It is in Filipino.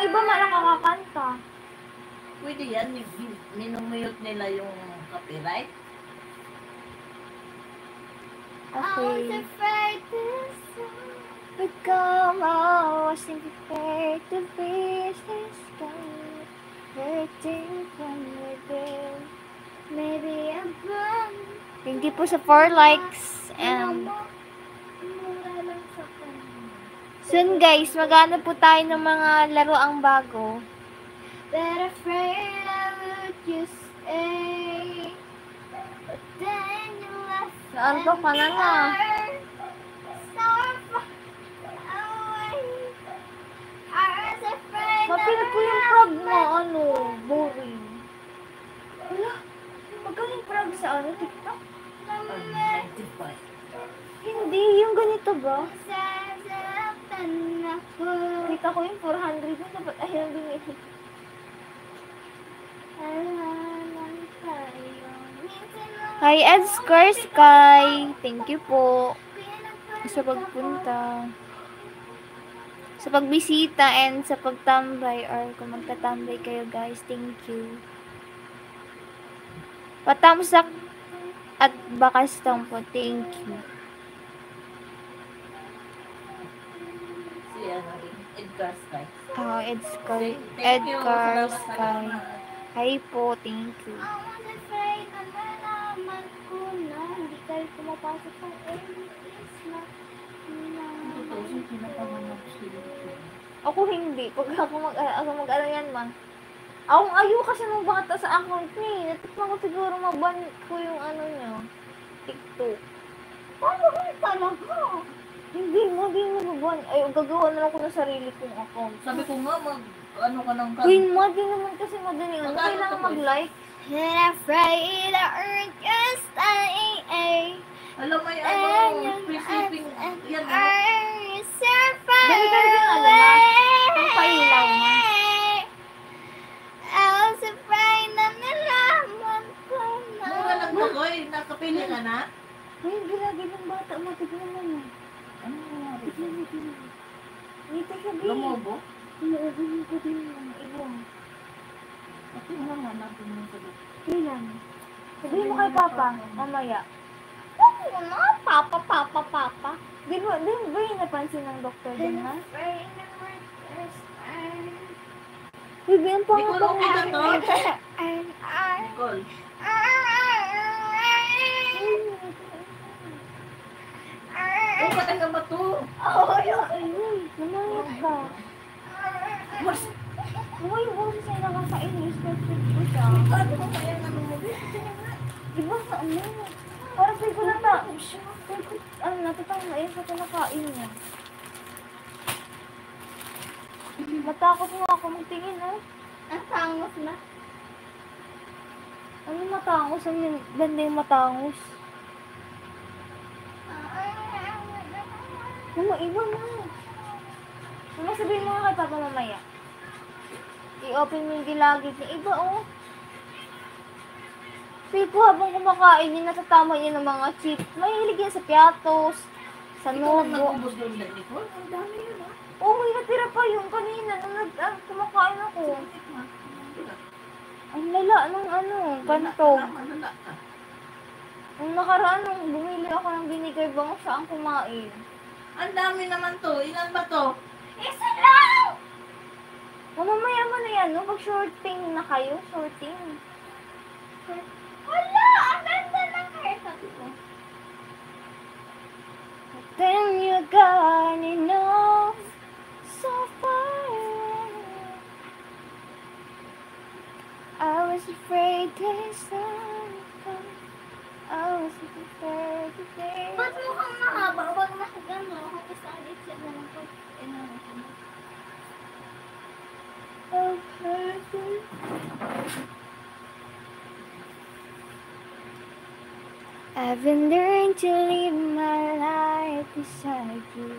yung iba nakakakanta. Pwede yan, minumute nila yung copyright. Okay. Become I was prepared to face this sky, hurting from within. Maybe I'm wrong. Thank you po sa 4 likes and soon guys, magano po tayo ng mga laruang bago. But afraid I would you stay, but then you left. Naantok ka na na. Mapil ko yung frog mo, ano, boring. Wala, magaling frog sa ano, TikTok? 95. Hindi, yung ganito ba? Kita ko yung 400 na dapat ayaw din ito. Hi, Ed Sky. Thank you po sa pagpunta, sa pagbisita, and sa pagtambay, or kung magtatambay kayo guys. Thank you. Patamsak at bakastang po. Thank you. Si ano rin, Edgar Sky. Oh, Ed Sky. Thank you. Edgar Salamat, Sky. salamat. Hi po, thank you. Hindi kayo pumapasok sa Ako hindi. Pag ako mag-ano yan, ma. Akong ayaw kasi nung bata sa account niya. Natikman ko siguro maban ko yung ano niya. TikTok. Paano ko talaga? Hindi mo mababan. Ay, gagawa na lang ko ng sarili kong account. Sabi ko nga, ano ka ng Queen mo, di naman kasi madali. Ano kailangan mag-like? And afraid I earned your stay. Alam mo yung ano, pre-shipping yan. Dali ka rin ano na. Ang pailaw mo. I was afraid na nilaman ko na. Mura lang ba ko eh, nakapili ka na? Ay, gilagi ng bata. Matignan mo na. Ano nga rin? Dito sabihin. Lumobo? Inuubin ko din yung ibang. At yung naman natin yung sagot. Kailan? Sabihin mo kay Papa, mamaya. Ano na? Papa. Di ba yung napansin ng doktor din, ha? Bibigyan pa Nicole, okay ka to? Nicole. Oh, patay ka ba to? Namangat ka. Mas, Uy, yung boses ay nakakainis. Perfect ko siya. ano ba kaya ano mo? Di ba sa ano? Parang feel ko nata. Ano, natatang na yun sa kinakain niya. Matakot nga ako magtingin, ha? Ang tangos na. Ano matangos? Ano yung banda yung matangos? Mama, iba mo. Mama, sabihin mo nga kay Papa mamaya. I-open mo yung gilagid niya. Iba, oh. Feel ko habang kumakain yun, natatama yun ng mga chips. Mahilig yan sa piatos, sa Ikaw lang nogo. nag-ubos doon na, Nicole. Ang dami yun, ha? Oh, may natira pa yung kanina nung kumakain ako. Ang lala ng ano, bantog. Malala ka. Nung nakaraan, nung bumili ako ng binigay bango siya ang kumain. Ang dami naman to. Ilan ba to? Isa lang! Mamamaya mo na yan, no? Pag shorting na kayo, shorting. Wala! Ang ganda ng haircut ko. But then you got enough so far. I was afraid this time. I was afraid to say. Ba't mukhang mahaba? Huwag nakagano. Kasi sa alit siya na lang pag I've been learning to live my life beside you.